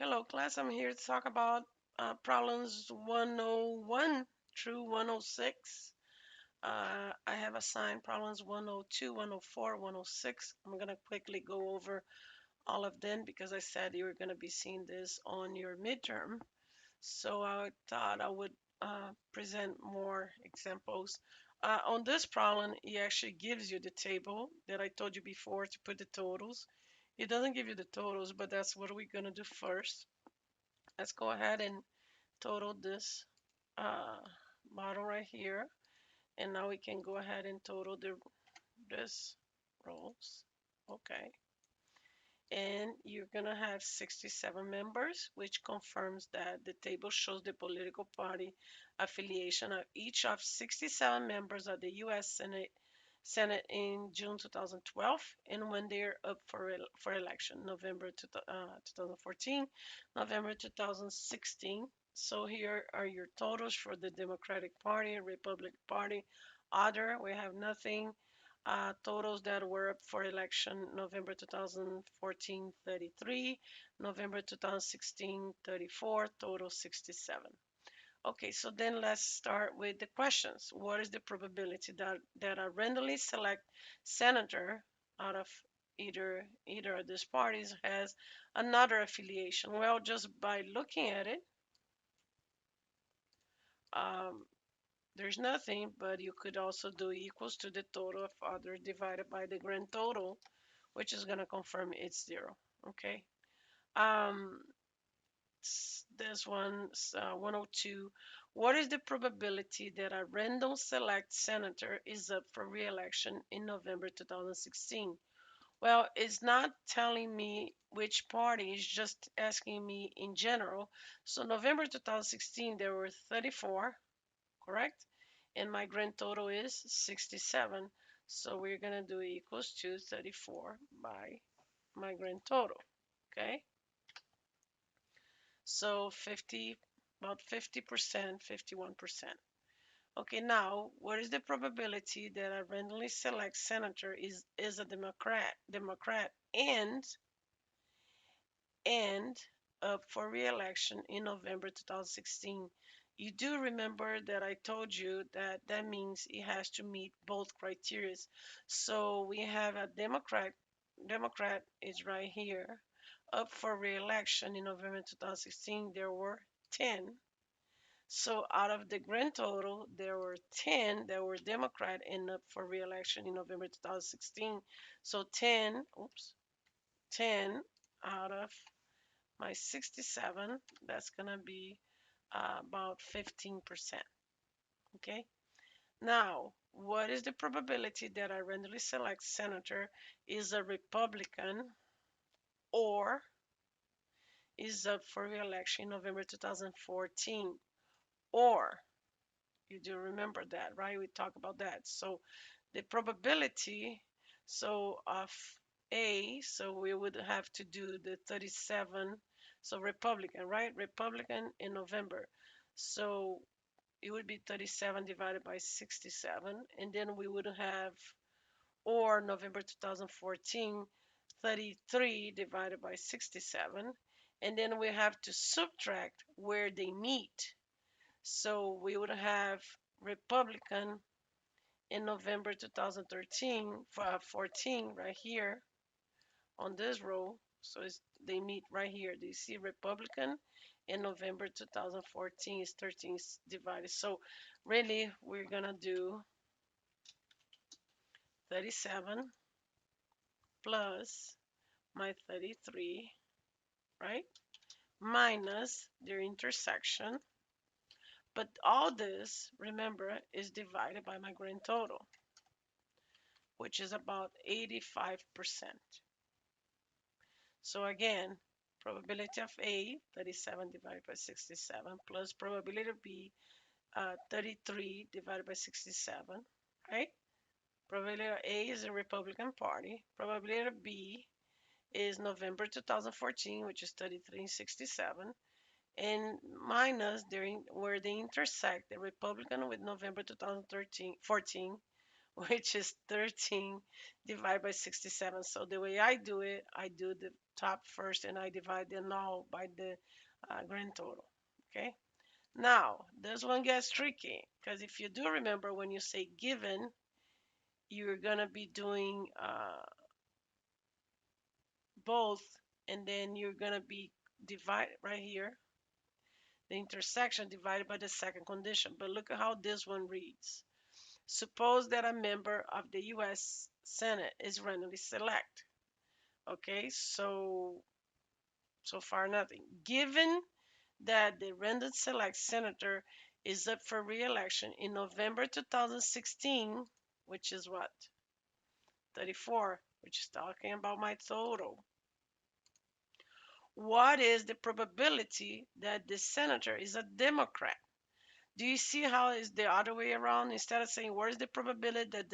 Hello, class. I'm here to talk about problems 101 through 106. I have assigned problems 102, 104, 106. I'm going to quickly go over all of them because I said you were going to be seeing this on your midterm. So I thought I would present more examples. On this problem, it actually gives you the table that I told you before to put the totals. It doesn't give you the totals, but that's what we're going to do first. Let's go ahead and total this uh, model right here. And now we can go ahead and total this rows. Okay. And you're going to have 67 members, which confirms that the table shows the political party affiliation of each of 67 members of the U.S. Senate in June 2012 and when they're up for election, November 2014, November 2016. So here are your totals for the Democratic Party, Republican Party, other. We have nothing. Totals that were up for election November 2014, 33, November 2016, 34, total 67. Okay, so then let's start with the questions. What is the probability that a randomly select senator out of either of these parties has another affiliation? Well, just by looking at it, um, there's nothing, but you could also do equals to the total of others divided by the grand total, which is going to confirm it's zero. Okay. Um, this one's 102. What is the probability that a random select senator is up for re-election in November 2016? Well, it's not telling me which party, it's just asking me in general. So November 2016, there were 34, correct? And my grand total is 67. So we're going to do equals to 34 by my grand total, okay? So 50, about 50%, 51%. Okay, now what is the probability that a randomly select senator is a Democrat and up for re-election in November 2016? You do remember that I told you that that means it has to meet both criteria. So we have a Democrat is right here up for re-election in November 2016. There were 10. So out of the grand total, there were 10 that were Democrat and up for re-election in November 2016. So 10, oops, 10 out of my 67, that's gonna be about 15%. Okay. Now, what is the probability that a randomly select senator is a Republican or is up for re-election in November 2014? Or, you do remember that, right? We talked about that. So the probability, so of A, so we would have to do the 37, so Republican, right? Republican in November. So it would be 37 divided by 67, and then we would have, or November 2014, 33 divided by 67, and then we have to subtract where they meet. So we would have Republican in November 2013 for 14 right here on this row. So they meet right here. Do you see Republican in November 2014 is 13 divided. So really we're gonna do 37 plus my 33, right? Minus their intersection. But all this, remember, is divided by my grand total, which is about 85%. So again, probability of A, 37 divided by 67, plus probability of B, 33 divided by 67, right? Probability of A is the Republican Party. Probability of B is November 2014, which is 33 and 67, and minus where they intersect, the Republican with November 2013, 14, which is 13 divided by 67. So the way I do it, I do the top first and I divide them all by the grand total. Okay. Now, this one gets tricky because if you do remember when you say given, you're going to be doing both, and then you're going to be divide right here, the intersection divided by the second condition. But look at how this one reads. Suppose that a member of the U.S. Senate is randomly select. Okay, so far nothing. Given that the random select senator is up for re-election in November 2016, which is what? 34, which is talking about my total. What is the probability that the senator is a Democrat? Do you see how it's the other way around? Instead of saying what is the probability that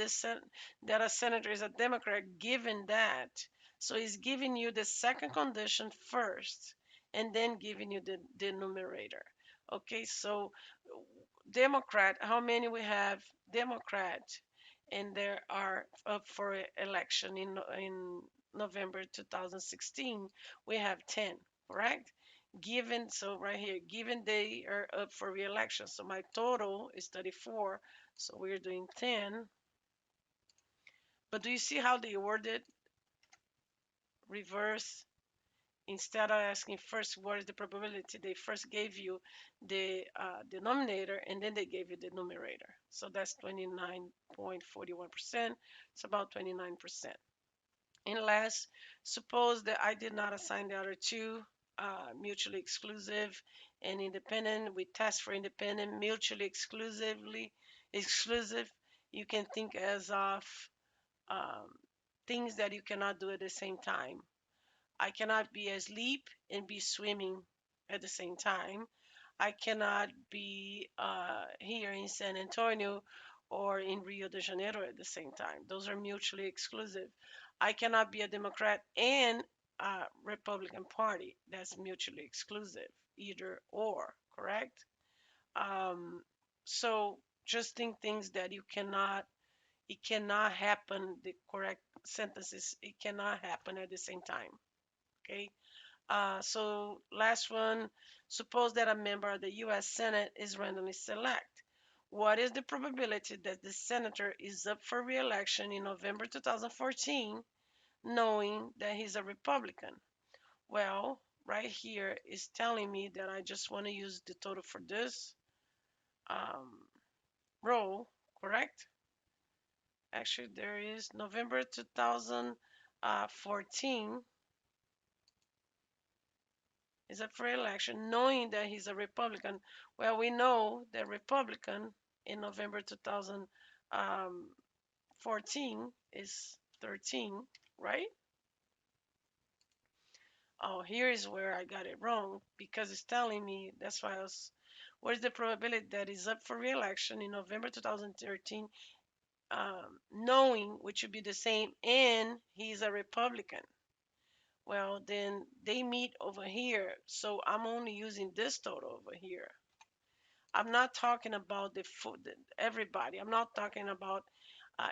that a senator is a Democrat, given that, so he's giving you the second condition first, and then giving you the numerator. Okay, so Democrat, how many we have Democrat, and there are up for election in November 2016, we have 10, correct? Given, so right here, given they are up for re-election, so my total is 34, so we're doing 10. But do you see how they worded reverse? Instead of asking first what is the probability, they first gave you the denominator and then they gave you the numerator. So that's 29.41%. It's about 29%. And last, suppose that I did not assign the other two, mutually exclusive and independent. We test for independent, mutually exclusive. You can think as of um, things that you cannot do at the same time. I cannot be asleep and be swimming at the same time. I cannot be here in San Antonio or in Rio de Janeiro at the same time. Those are mutually exclusive. I cannot be a Democrat and a Republican Party. That's mutually exclusive, either or, correct? Um, so just think things that it cannot happen, the correct sentences, it cannot happen at the same time. Okay. So last one, suppose that a member of the U.S. Senate is randomly select. What is the probability that the senator is up for re-election in November 2014, knowing that he's a Republican? Well, right here is telling me that I just want to use the total for this um, row, correct? Actually, there is November 2014 is up for election, knowing that he's a Republican. Well, we know that Republican in November 2014 is 13, right? Oh, here is where I got it wrong because it's telling me that's why I was. What is the probability that he's up for re-election in November 2013, knowing which would be the same, and he's a Republican? Well, then they meet over here, so I'm only using this total over here. I'm not talking about everybody. I'm not talking about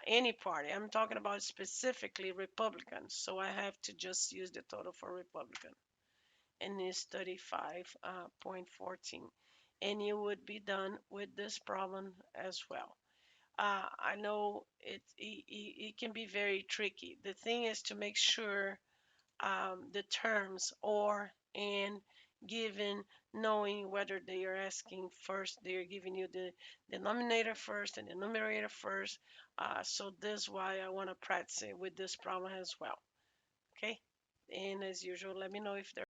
any party. I'm talking about specifically Republicans. So I have to just use the total for Republican, and it's 35.14. And you would be done with this problem as well. I know it can be very tricky. The thing is to make sure the terms or and given, knowing whether they are asking first, they are giving you the denominator first and the numerator first. So this is why I want to practice it with this problem as well. Okay. And as usual, let me know if there